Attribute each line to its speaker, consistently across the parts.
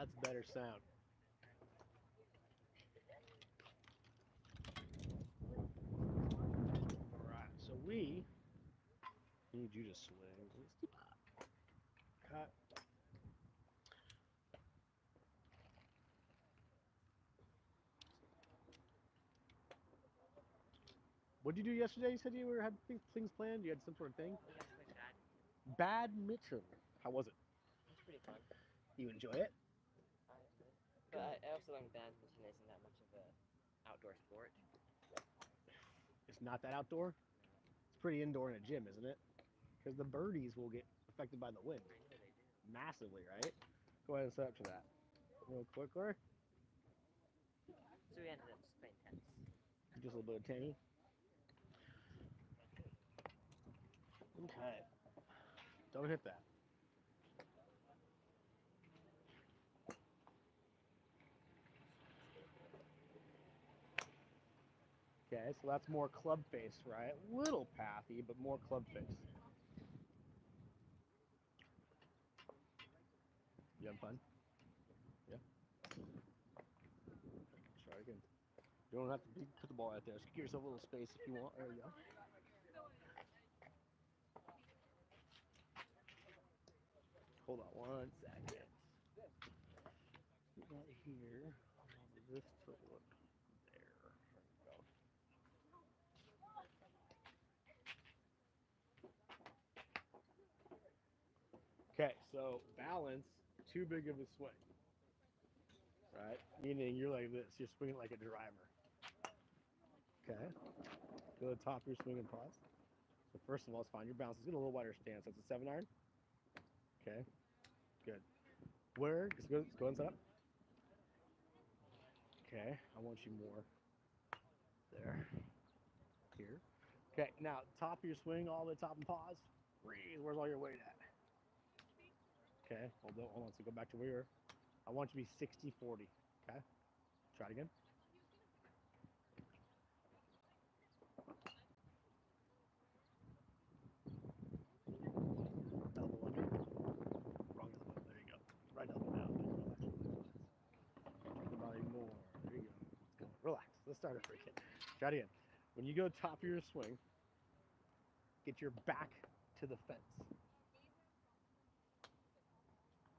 Speaker 1: That's better sound. All right, so we need you to swing. Cut. What did you do yesterday? You said you had things planned. You had some sort of thing.
Speaker 2: We got to play badminton.
Speaker 1: Badminton. How was it?
Speaker 2: It's pretty fun.
Speaker 1: You enjoy it?
Speaker 2: I enjoy it. But I also learned badminton isn't that much of a outdoor sport.
Speaker 1: It's not that outdoor. It's pretty indoor in a gym, isn't it? Because the birdies will get affected by the wind
Speaker 2: I know they do.
Speaker 1: massively, right? Go ahead and set up to that real quickly.
Speaker 2: So we ended up just playing tennis.
Speaker 1: Just a little bit of tanny. Okay. Don't hit that. Okay, so that's more club face, right? Little pathy, but more club face. You having fun? Yeah. Try again. You don't have to put the ball out there. Just give yourself a little space if you want. There you go. Hold on 1 second. Get that here. This to look there. There we go. Okay, so balance, too big of a swing. Right? Meaning you're like this. You're swinging like a driver. Okay. Go to the top of your swing and pause. So first of all, let's find your balance. Let's get a little wider stance. That's a 7-iron. Okay. Good. Where? Just go and set up. Okay. I want you more there. Here. Okay. Now, top of your swing, all the way top and pause. Breathe. Where's all your weight at? Okay. Hold on. So go back to where you were. I want you to be 60-40. Okay. Try it again. Elbow under. Wrong elbow. There you go. Right elbow now. Relax. Relax. The body more. There you go. Let's go. Relax. Let's start over again. Try it again. When you go top of your swing, get your back to the fence.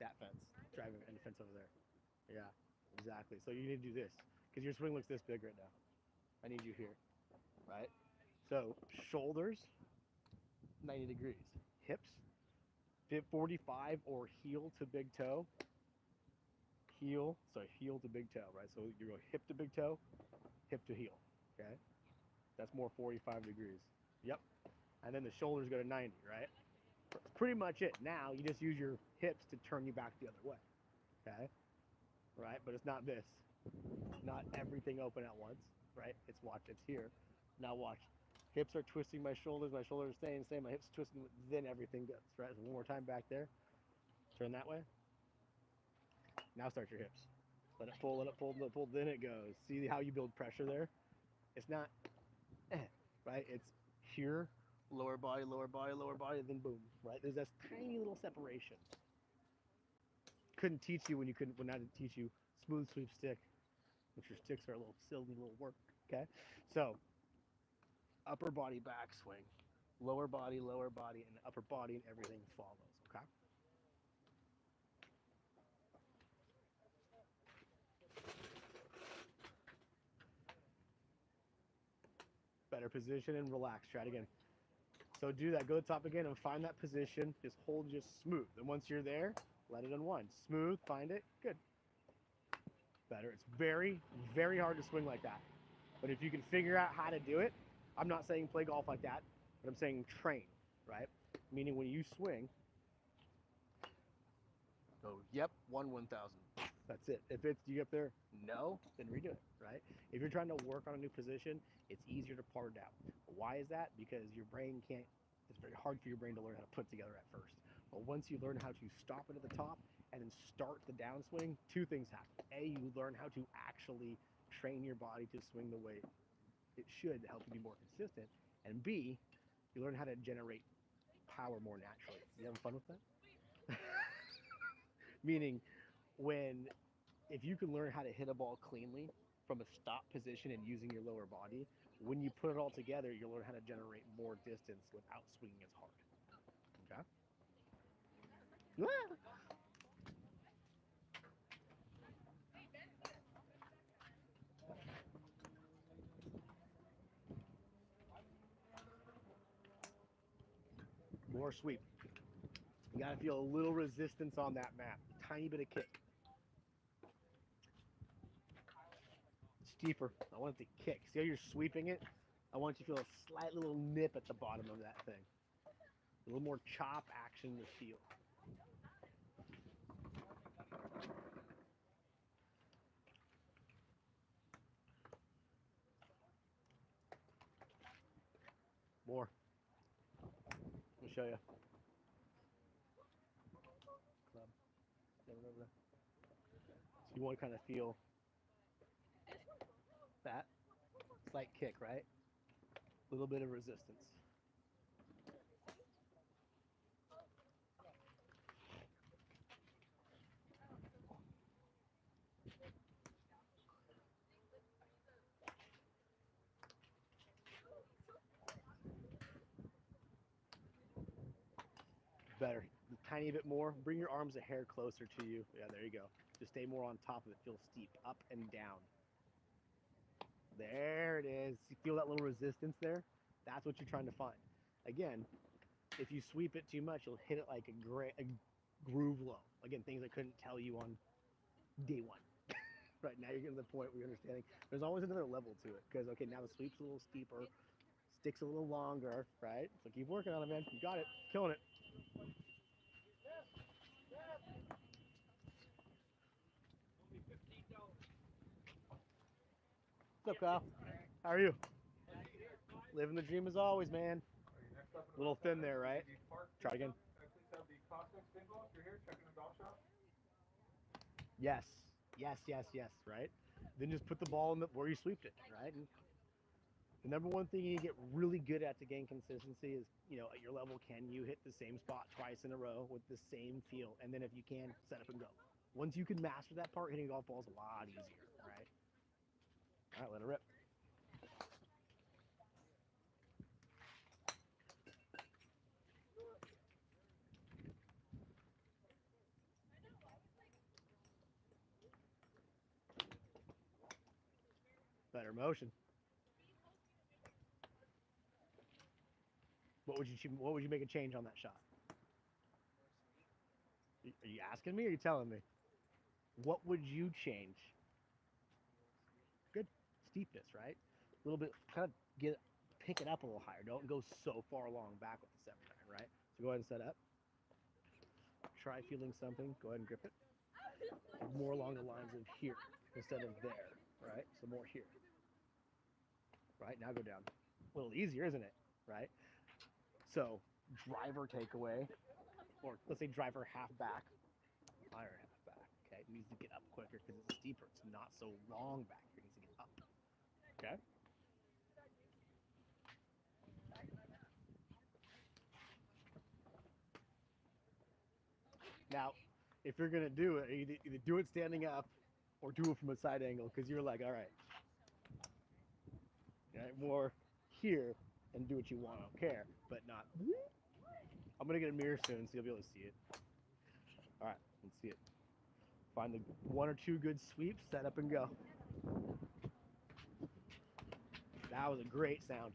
Speaker 1: That fence. Driving and the fence over there. Yeah, exactly. So you need to do this because your swing looks this big right now. I need you here, right? So shoulders, 90 degrees. Hips, 45 or heel to big toe. Heel to big toe, right? So you go hip to big toe, hip to heel, okay? That's more 45 degrees. Yep. And then the shoulders go to 90, right? That's pretty much it. Now you just use your hips to turn you back the other way, okay? Right? But it's not this. Not everything open at once, right? It's here. Now watch. Hips are twisting my shoulders are staying the same, my hips twisting, then everything goes, right? So one more time back there. Turn that way. Now start your hips. Let it pull, let it pull, let it pull, then it goes. See how you build pressure there? It's not, right? It's here, lower body, then boom, right? There's this tiny little separation. Couldn't teach you when I didn't teach you smooth sweep stick, which your sticks are a little silly little work, okay? So, upper body backswing, lower body, and upper body, and everything follows, okay? Better position and relax. Try it again. So do that. Go to the top again and find that position. Just hold just smooth. And once you're there, let it unwind. Smooth, find it. Good. Better. It's very, very hard to swing like that. But if you can figure out how to do it, I'm not saying play golf like that, but I'm saying train, right? Meaning when you swing, go, yep, 1,000. That's it. If it's you up there, no, then redo it, right? If you're trying to work on a new position, it's easier to part it out. Why is that? Because your brain can't, it's very hard for your brain to learn how to put together at first. But once you learn how to stop it at the top and then start the downswing, two things happen. A, you learn how to actually train your body to swing the way it should to help you be more consistent. And B, you learn how to generate power more naturally. You having fun with that? Meaning, if you can learn how to hit a ball cleanly from a stop position and using your lower body, when you put it all together, you'll learn how to generate more distance without swinging as hard. Okay? Ah! More sweep. You gotta feel a little resistance on that mat. Tiny bit of kick. Steeper. I want it to kick. See how you're sweeping it? I want you to feel a slight little nip at the bottom of that thing. A little more chop action to feel. More. Let me show you. Club. Get it over there. So you want to kind of feel that slight kick, right? A little bit of resistance. Better. A tiny bit more. Bring your arms a hair closer to you. Yeah, there you go. Just stay more on top of it. Feel steep. Up and down. There it is. You feel that little resistance there? That's what you're trying to find. Again, if you sweep it too much, you'll hit it like a groove low. Again, things I couldn't tell you on day one. Right now you're getting to the point where you're understanding. There's always another level to it. Because, okay, now the sweep's a little steeper. Sticks a little longer, right? So keep working on it, man. You got it. Killing it. What's up, Kyle? How are you? Living the dream as always, man. A little thin there, right? Try again. Yes. Yes, yes, yes, right? Then just put the ball in where you sweeped it, right? And the number one thing you get really good at to gain consistency is, at your level, can you hit the same spot twice in a row with the same feel? And then if you can, set up and go. Once you can master that part, hitting a golf ball is a lot easier, right? All right, let it rip. Better motion. What would you make a change on that shot? Are you asking me or are you telling me? What would you change? Good. Steepness, right? A little bit, kind of pick it up a little higher. Don't go so far along back with the 7-iron, right? So go ahead and set up. Try feeling something. Go ahead and grip it. More along the lines of here instead of there, right? So more here. Right, now go down. A little easier, isn't it? Right? So driver takeaway, or let's say driver half back, iron half back. Okay, it needs to get up quicker because it's steeper. It's not so long back here. It needs to get up. Okay. Now, if you're gonna do it, either do it standing up or do it from a side angle because you're like, all right, more here and do what you want. I don't care, but not. I'm gonna get a mirror soon, so you'll be able to see it. All right, let's see it. Find the 1 or 2 good sweeps, set up and go. That was a great sound.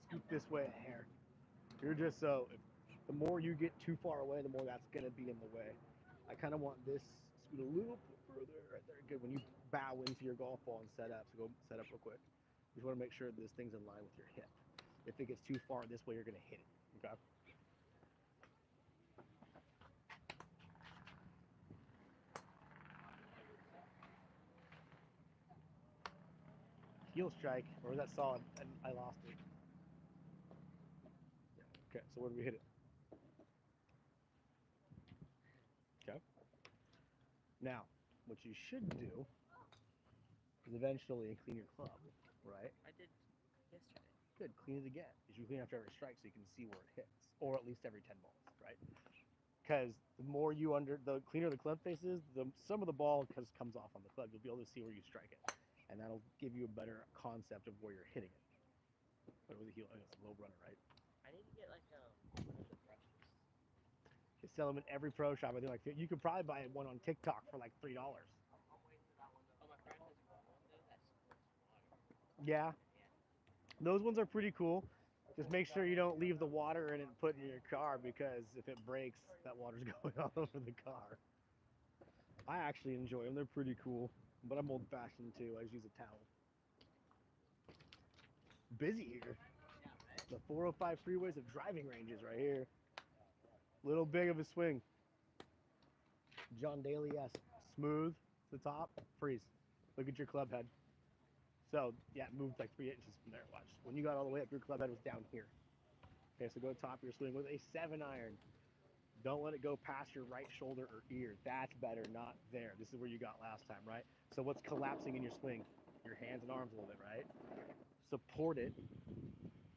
Speaker 1: Scoot this way a hair. You're just the more you get too far away, the more that's gonna be in the way. I kind of want this scoot a little bit further right there. Good. When you bow into your golf ball and set up, so go set up real quick. You just want to make sure this thing's in line with your hip. If it gets too far this way, you're gonna hit it. Okay. Heel strike, or was that solid? I lost it. Okay, so where do we hit it? Okay. Now, what you should do is eventually clean your club, right?
Speaker 2: I did yesterday.
Speaker 1: Good. Clean it again. You should clean after every strike so you can see where it hits, or at least every 10 balls, right? Because the more the cleaner the club face is, some of the ball just comes off on the club. You'll be able to see where you strike it, and that'll give you a better concept of where you're hitting it. What was the heel? I think it's a low runner, right?
Speaker 2: I need to get like one of the brushes.
Speaker 1: They sell them in every pro shop. I think you could probably buy one on TikTok for like $3.
Speaker 2: Oh, my friend has one though that supports water.
Speaker 1: Yeah, those ones are pretty cool. Just make sure you don't leave the water in it and put it in your car, because if it breaks, that water's going all over the car. I actually enjoy them. They're pretty cool, but I'm old-fashioned too. I just use a towel. Busy here. The 405 freeways of driving ranges right here. Little big of a swing. John Daly-esque. Smooth to the top, freeze. Look at your club head. So, yeah, moved like 3 inches from there. Watch. When you got all the way up, your club head was down here. Okay, so go top of your swing with a 7-iron. Don't let it go past your right shoulder or ear. That's better, not there. This is where you got last time, right? So what's collapsing in your swing? Your hands and arms a little bit, right? Support it,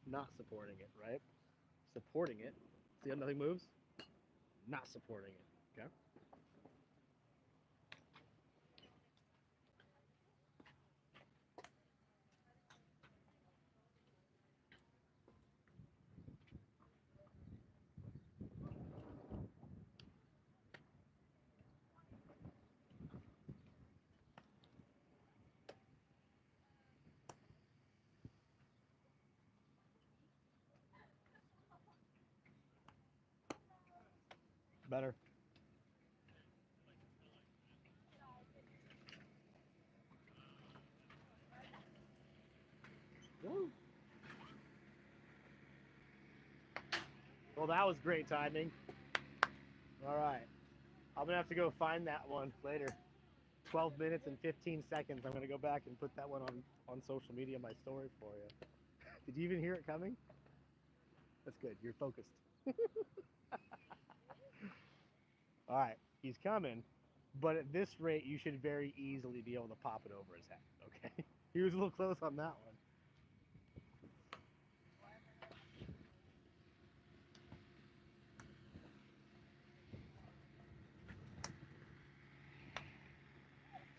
Speaker 1: not supporting it, right? Supporting it. See how nothing moves? Not supporting it, okay? Better. Woo. Well, that was great timing. All right. I'm going to have to go find that one later. 12 minutes and 15 seconds. I'm going to go back and put that one on social media, my story for you. Did you even hear it coming? That's good. You're focused. All right. He's coming. But at this rate, you should very easily be able to pop it over his head. Okay? He was a little close on that one.